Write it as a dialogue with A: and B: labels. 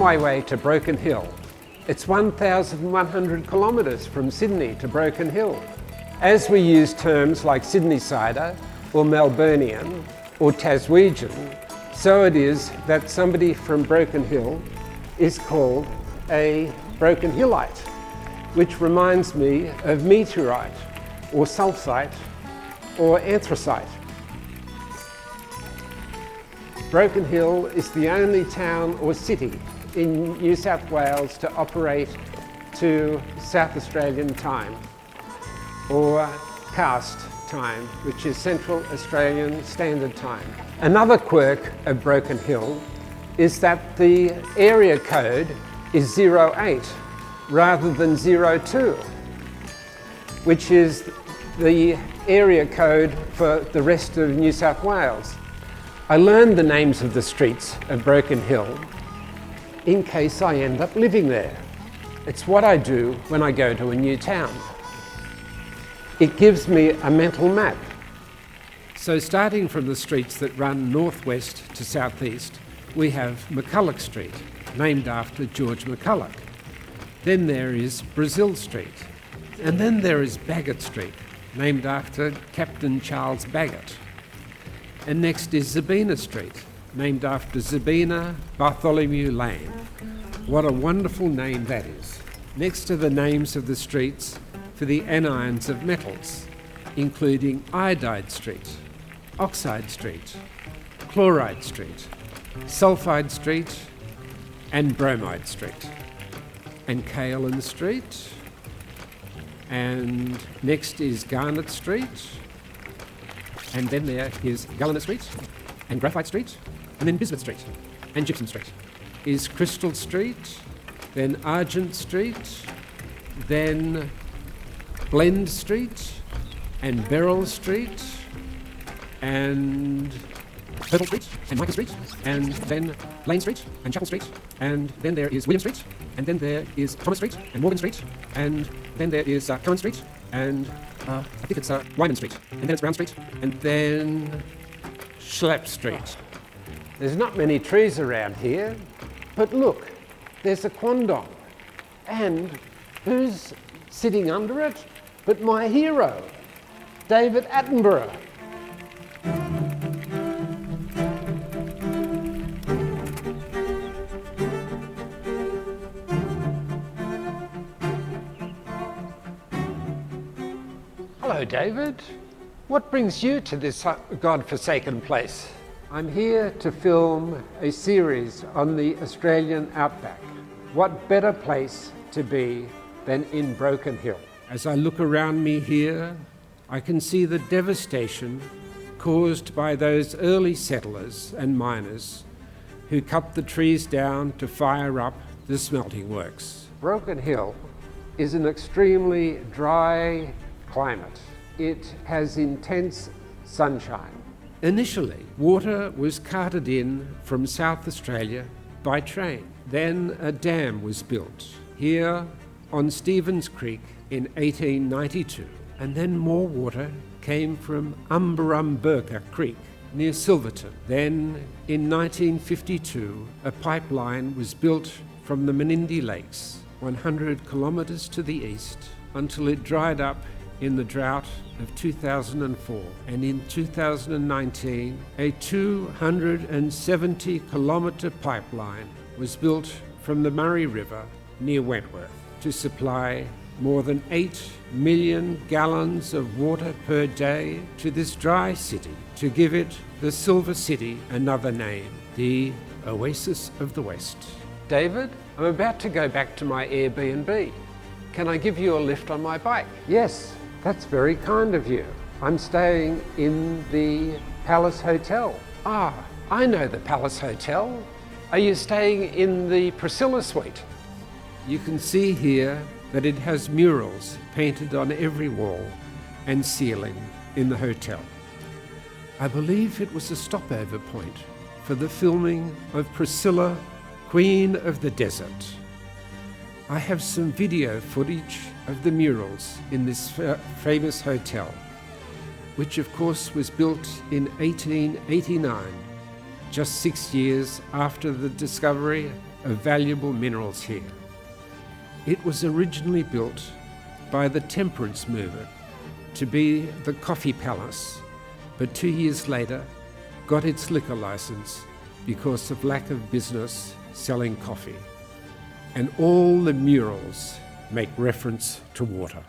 A: my way to Broken Hill. It's 1,100 kilometres from Sydney to Broken Hill. As we use terms like Sydneysider or Melburnian or Taswegian, so it is that somebody from Broken Hill is called a Broken Hillite, which reminds me of meteorite or sulfite or anthracite. Broken Hill is the only town or city in New South Wales to operate to South Australian time, or cast time, which is Central Australian Standard Time. Another quirk of Broken Hill is that the area code is 08 rather than 02, which is the area code for the rest of New South Wales. I learned the names of the streets of Broken Hill in case I end up living there. It's what I do when I go to a new town. It gives me a mental map. So starting from the streets that run northwest to southeast, we have McCulloch Street, named after George McCulloch. Then there is Brazil Street. And then there is Bagot Street, named after Captain Charles Bagot. And next is Zabina Street, named after Zabina Bartholomew Lane. What a wonderful name that is. Next are the names of the streets for the anions of metals, including Iodide Street, Oxide Street, Chloride Street, Sulphide Street, and Bromide Street. And Kaolin Street. And next is Garnet Street. And then there is Gallina Street, and Graphite Street, and then Bismuth Street, and Gypsum Street. Is Crystal Street, then Argent Street, then Blend Street, and Beryl Street, and Purple Street, and Michael Street, and then Lane Street, and Chapel Street, and then there is William Street, and then there is Thomas Street, and Morgan Street, and then there is Cohen Street, and I think it's Wyman Street, and then it's Brown Street, and then Schlapp Street. There's not many trees around here, but look, there's a quandong. And who's sitting under it but my hero, David Attenborough. Hello, David. What brings you to this God-forsaken place? I'm here to film a series on the Australian outback. What better place to be than in Broken Hill? As I look around me here, I can see the devastation caused by those early settlers and miners who cut the trees down to fire up the smelting works. Broken Hill is an extremely dry climate. It has intense sunshine. Initially, water was carted in from South Australia by train. Then a dam was built here on Stevens Creek in 1892. And then more water came from Umburumburka Creek near Silverton. Then in 1952, a pipeline was built from the Menindee Lakes, 100 kilometres to the east, until it dried up in the drought of 2004. And in 2019, a 270 kilometre pipeline was built from the Murray River near Wentworth to supply more than 8 million gallons of water per day to this dry city, to give it the Silver City another name, the Oasis of the West. David, I'm about to go back to my Airbnb. Can I give you a lift on my bike? Yes, that's very kind of you. I'm staying in the Palace Hotel. Ah, I know the Palace Hotel. Are you staying in the Priscilla Suite? You can see here that it has murals painted on every wall and ceiling in the hotel. I believe it was a stopover point for the filming of Priscilla, Queen of the Desert. I have some video footage of the murals in this famous hotel, which of course was built in 1889, just 6 years after the discovery of valuable minerals here. It was originally built by the temperance movement to be the coffee palace, but 2 years later got its liquor license because of lack of business selling coffee. And all the murals make reference to water.